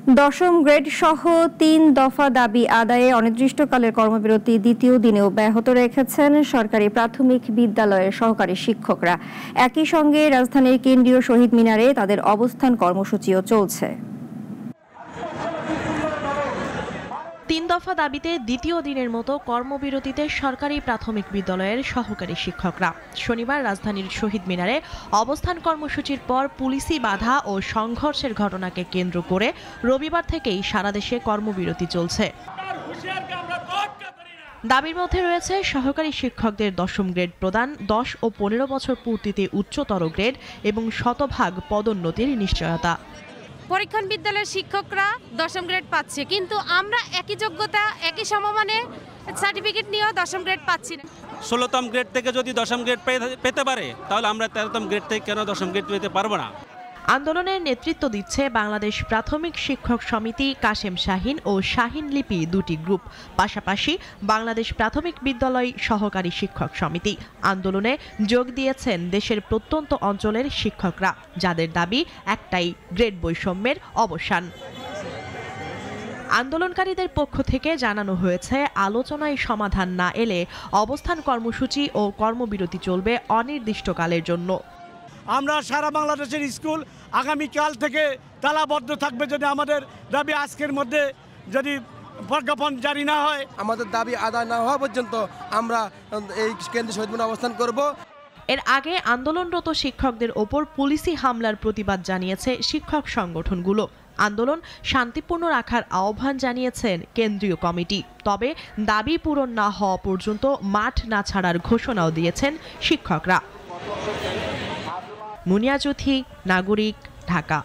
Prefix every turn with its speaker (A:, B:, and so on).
A: দশম গ্রেড সহ ৩ দফা দাবি আদায়ে অনির্দিষ্টকালের কর্মবিরতি দ্বিতীয় দিনেও ব্যাহত রেখেছেন সরকারি প্রাথমিক বিদ্যালয়ের সহকারী শিক্ষকরা। একই সঙ্গে রাজধানীর কেন্দ্রীয় শহীদ মিনারে তাদের অবস্থান কর্মসূচিও চলছে।
B: ৩ দফা দাবিতে দ্বিতীয় দিনের মতো কর্মবিরতিতে সরকারি প্রাথমিক বিদ্যালয়ের সহকারী শিক্ষকরা। শনিবার রাজধানীর শহীদ মিনারে অবস্থান কর্মসূচির পর পুলিশি বাধা ও সংঘর্ষের ঘটনাকে কেন্দ্র করে রবিবার থেকেই সারা দেশে কর্মবিরতি চলছে। দাবির মধ্যে রয়েছে সহকারী শিক্ষকদের দশম গ্রেড প্রদান, 10 ও 15 বছর পূর্তিতে উচ্চতর গ্রেড এবং শতভাগ পদোন্নতির নিশ্চয়তা।
C: পরীক্ষণ বিদ্যালয়ের শিক্ষকরা দশম গ্রেড পাচ্ছে, কিন্তু আমরা একই যোগ্যতা একই সমমানে সার্টিফিকেট নিয়েও দশম গ্রেড পাচ্ছি না।
D: 16তম গ্রেড থেকে যদি দশম গ্রেড পেতে পারে, তাহলে আমরা 13তম গ্রেড থেকে কেন দশম গ্রেড পেতে পারবো না?
B: আন্দোলনের নেতৃত্ব দিচ্ছে বাংলাদেশ প্রাথমিক শিক্ষক সমিতি, কাশেম শাহীন ও শাহীন লিপি দুটি গ্রুপ, পাশাপাশি বাংলাদেশ প্রাথমিক বিদ্যালয় সহকারী শিক্ষক সমিতি। আন্দোলনে যোগ দিয়েছেন দেশের প্রত্যন্ত অঞ্চলের শিক্ষকরা, যাদের দাবি একটাই, গ্রেড বৈষম্যের অবসান। আন্দোলনকারীদের পক্ষ থেকে জানানো হয়েছে, আলোচনায় সমাধান না এলে অবস্থান কর্মসূচি ও কর্মবিরতি চলবে অনির্দিষ্টকালের জন্য।
E: আমরা সারা বাংলাদেশের স্কুল আগামীকাল থেকে তালাবদ্ধ থাকবে যদি আমাদের দাবি আজকের মধ্যে যদি প্রজ্ঞাপন জারি না হয়।
F: আমাদের দাবি আদায় না হওয়া পর্যন্ত আমরা এই কেন্দ্রীয় শহীদ মিনারে অবস্থান করব।
B: এর আগে আন্দোলনরত শিক্ষকদের ওপর পুলিশি হামলার প্রতিবাদ জানিয়েছে শিক্ষক সংগঠনগুলো। আন্দোলন শান্তিপূর্ণ রাখার আহ্বান জানিয়েছেন কেন্দ্রীয় কমিটি। তবে দাবি পূরণ না হওয়া পর্যন্ত মাঠ না ছাড়ার ঘোষণাও দিয়েছেন শিক্ষকরা। মুনিয়া চৌধুরী, নাগরিক, ঢাকা।